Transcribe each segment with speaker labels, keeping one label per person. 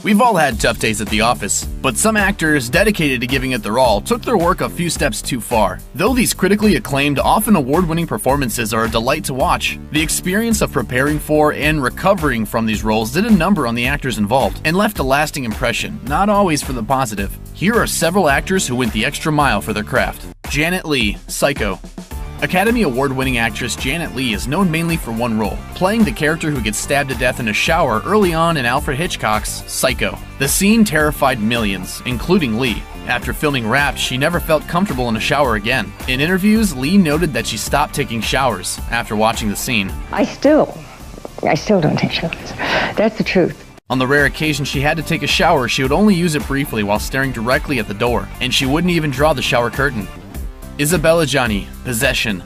Speaker 1: We've all had tough days at the office, but some actors dedicated to giving it their all took their work a few steps too far. Though these critically acclaimed, often award-winning performances are a delight to watch, the experience of preparing for and recovering from these roles did a number on the actors involved and left a lasting impression, not always for the positive. Here are several actors who went the extra mile for their craft. Janet Leigh, Psycho. Academy Award-winning actress Janet Leigh is known mainly for one role, playing the character who gets stabbed to death in a shower early on in Alfred Hitchcock's Psycho. The scene terrified millions, including Leigh. After filming Wrapped, she never felt comfortable in a shower again. In interviews, Leigh noted that she stopped taking showers after watching the scene.
Speaker 2: I still don't take showers. That's the truth.
Speaker 1: On the rare occasion she had to take a shower, she would only use it briefly while staring directly at the door, and she wouldn't even draw the shower curtain. Isabelle Adjani, Possession.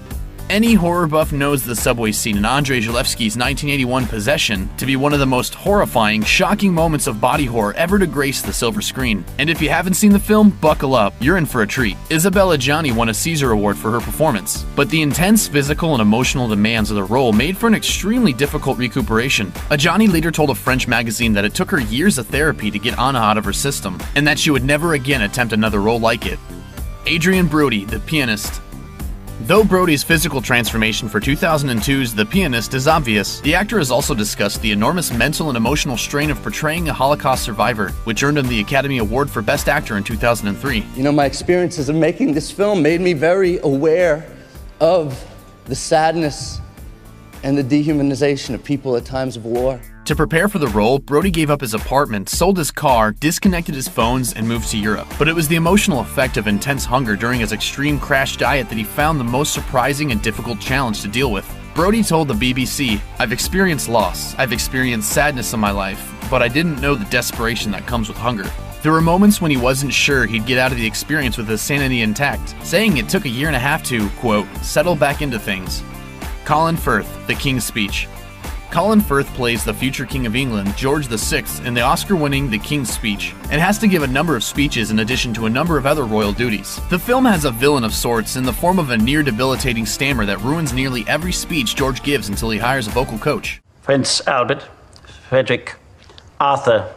Speaker 1: Any horror buff knows the subway scene in Andrei Zalewski's 1981 Possession to be one of the most horrifying, shocking moments of body horror ever to grace the silver screen. And if you haven't seen the film, buckle up, you're in for a treat. Isabelle Adjani won a Caesar Award for her performance, but the intense physical and emotional demands of the role made for an extremely difficult recuperation. Adjani later told a French magazine that it took her years of therapy to get Anna out of her system, and that she would never again attempt another role like it. Adrien Brody, The Pianist. Though Brody's physical transformation for 2002's The Pianist is obvious, the actor has also discussed the enormous mental and emotional strain of portraying a Holocaust survivor, which earned him the Academy Award for Best Actor in 2003.
Speaker 3: You know, my experiences of making this film made me very aware of the sadness and the dehumanization of people at times of war.
Speaker 1: To prepare for the role, Brody gave up his apartment, sold his car, disconnected his phones, and moved to Europe. But it was the emotional effect of intense hunger during his extreme crash diet that he found the most surprising and difficult challenge to deal with. Brody told the BBC, "I've experienced loss, I've experienced sadness in my life, but I didn't know the desperation that comes with hunger." There were moments when he wasn't sure he'd get out of the experience with his sanity intact, saying it took a year and a half to, quote, settle back into things. Colin Firth, The King's Speech. Colin Firth plays the future King of England, George VI, in the Oscar-winning The King's Speech, and has to give a number of speeches in addition to a number of other royal duties. The film has a villain of sorts in the form of a near-debilitating stammer that ruins nearly every speech George gives until he hires a vocal coach.
Speaker 4: Prince Albert, Frederick, Arthur,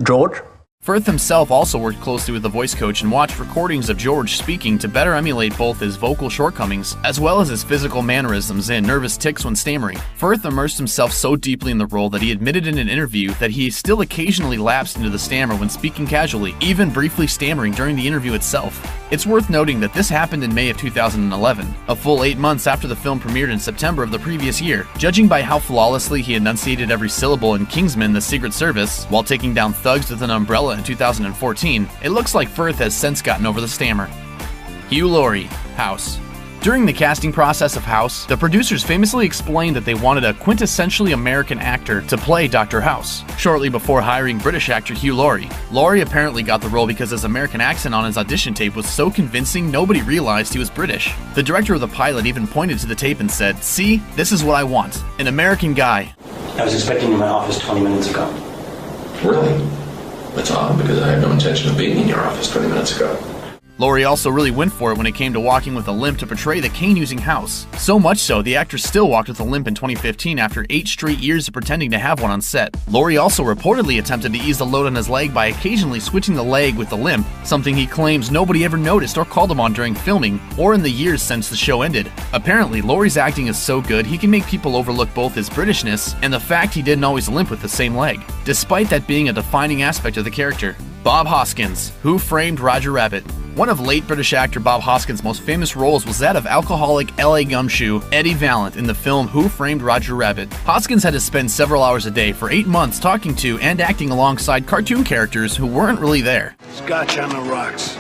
Speaker 4: George.
Speaker 1: Firth himself also worked closely with the voice coach and watched recordings of George speaking to better emulate both his vocal shortcomings as well as his physical mannerisms and nervous tics when stammering. Firth immersed himself so deeply in the role that he admitted in an interview that he still occasionally lapsed into the stammer when speaking casually, even briefly stammering during the interview itself. It's worth noting that this happened in May of 2011, a full 8 months after the film premiered in September of the previous year. Judging by how flawlessly he enunciated every syllable in Kingsman: The Secret Service while taking down thugs with an umbrella in 2014, it looks like Firth has since gotten over the stammer. Hugh Laurie, House. During the casting process of House, the producers famously explained that they wanted a quintessentially American actor to play Dr. House, shortly before hiring British actor Hugh Laurie. Laurie apparently got the role because his American accent on his audition tape was so convincing nobody realized he was British. The director of the pilot even pointed to the tape and said, "See, this is what I want, an American guy."
Speaker 5: I was expecting you in my office 20 minutes ago.
Speaker 6: Really? That's odd, because I had no intention of being in your office 20 minutes ago.
Speaker 1: Laurie also really went for it when it came to walking with a limp to portray the cane-using House. So much so, the actor still walked with a limp in 2015 after 8 straight years of pretending to have one on set. Laurie also reportedly attempted to ease the load on his leg by occasionally switching the leg with the limp, something he claims nobody ever noticed or called him on during filming, or in the years since the show ended. Apparently, Laurie's acting is so good he can make people overlook both his Britishness and the fact he didn't always limp with the same leg, despite that being a defining aspect of the character. Bob Hoskins, Who Framed Roger Rabbit. One of late British actor Bob Hoskins' most famous roles was that of alcoholic LA gumshoe Eddie Valent in the film Who Framed Roger Rabbit. Hoskins had to spend several hours a day for 8 months talking to and acting alongside cartoon characters who weren't really there.
Speaker 7: Scotch on the rocks.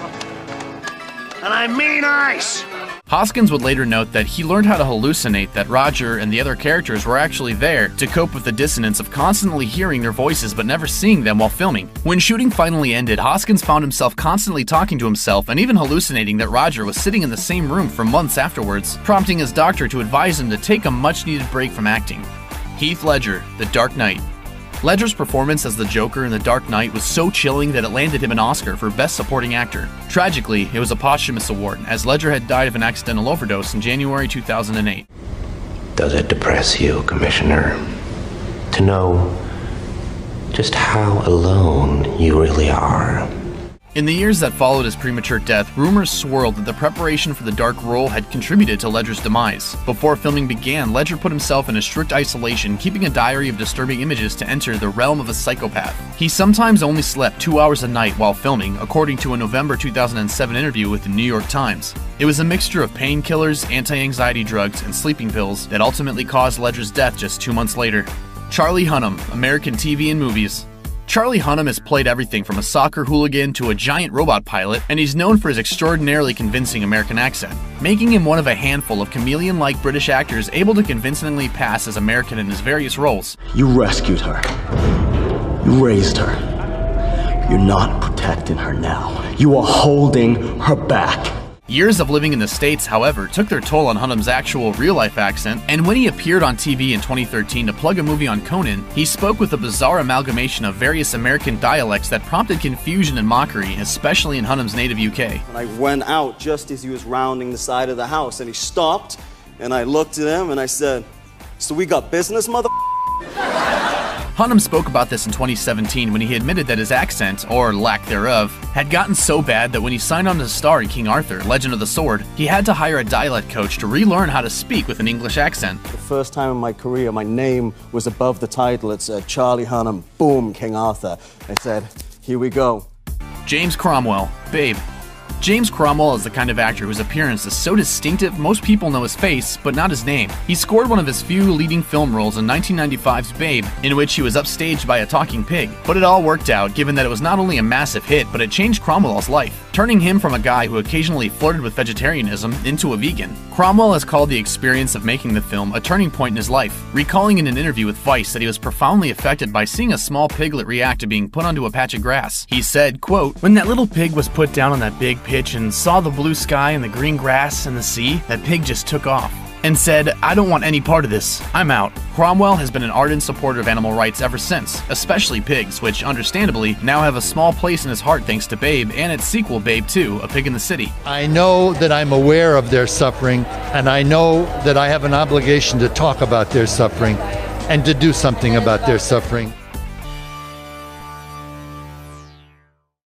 Speaker 7: And I mean ice!
Speaker 1: Hoskins would later note that he learned how to hallucinate that Roger and the other characters were actually there to cope with the dissonance of constantly hearing their voices but never seeing them while filming. When shooting finally ended, Hoskins found himself constantly talking to himself and even hallucinating that Roger was sitting in the same room for months afterwards, prompting his doctor to advise him to take a much-needed break from acting. Heath Ledger, The Dark Knight. Ledger's performance as the Joker in The Dark Knight was so chilling that it landed him an Oscar for Best Supporting Actor. Tragically, it was a posthumous award, as Ledger had died of an accidental overdose in January 2008.
Speaker 8: Does it depress you, Commissioner, to know
Speaker 5: just how alone you really are.
Speaker 1: In the years that followed his premature death, rumors swirled that the preparation for the dark role had contributed to Ledger's demise. Before filming began, Ledger put himself in a strict isolation, keeping a diary of disturbing images to enter the realm of a psychopath. He sometimes only slept 2 hours a night while filming, according to a November 2007 interview with the New York Times. It was a mixture of painkillers, anti-anxiety drugs, and sleeping pills that ultimately caused Ledger's death just 2 months later. Charlie Hunnam, American TV and movies. Charlie Hunnam has played everything from a soccer hooligan to a giant robot pilot, and he's known for his extraordinarily convincing American accent, making him one of a handful of chameleon-like British actors able to convincingly pass as American in his various roles.
Speaker 8: You rescued her. You raised her. You're not protecting her now. You are holding her back.
Speaker 1: Years of living in the States, however, took their toll on Hunnam's actual real-life accent, and when he appeared on TV in 2013 to plug a movie on Conan, he spoke with a bizarre amalgamation of various American dialects that prompted confusion and mockery, especially in Hunnam's native UK.
Speaker 9: And I went out just as he was rounding the side of the house, and he stopped, and I looked at him, and I said, "So we got business, mother?"
Speaker 1: Hunnam spoke about this in 2017 when he admitted that his accent, or lack thereof, had gotten so bad that when he signed on to star in King Arthur, Legend of the Sword, he had to hire a dialect coach to relearn how to speak with an English accent.
Speaker 9: The first time in my career, my name was above the title. It said, Charlie Hunnam, boom, King Arthur. I said, here we go.
Speaker 1: James Cromwell, Babe. James Cromwell is the kind of actor whose appearance is so distinctive most people know his face, but not his name. He scored one of his few leading film roles in 1995's Babe, in which he was upstaged by a talking pig. But it all worked out, given that it was not only a massive hit, but it changed Cromwell's life, turning him from a guy who occasionally flirted with vegetarianism into a vegan. Cromwell has called the experience of making the film a turning point in his life, recalling in an interview with Vice that he was profoundly affected by seeing a small piglet react to being put onto a patch of grass. He said, quote, "When that little pig was put down on that big pitch and saw the blue sky and the green grass and the sea, that pig just took off and said, I don't want any part of this. I'm out." Cromwell has been an ardent supporter of animal rights ever since, especially pigs, which understandably now have a small place in his heart thanks to Babe and its sequel, Babe 2, A Pig in the City.
Speaker 10: I know that I'm aware of their suffering, and I know that I have an obligation to talk about their suffering and to do something about their suffering.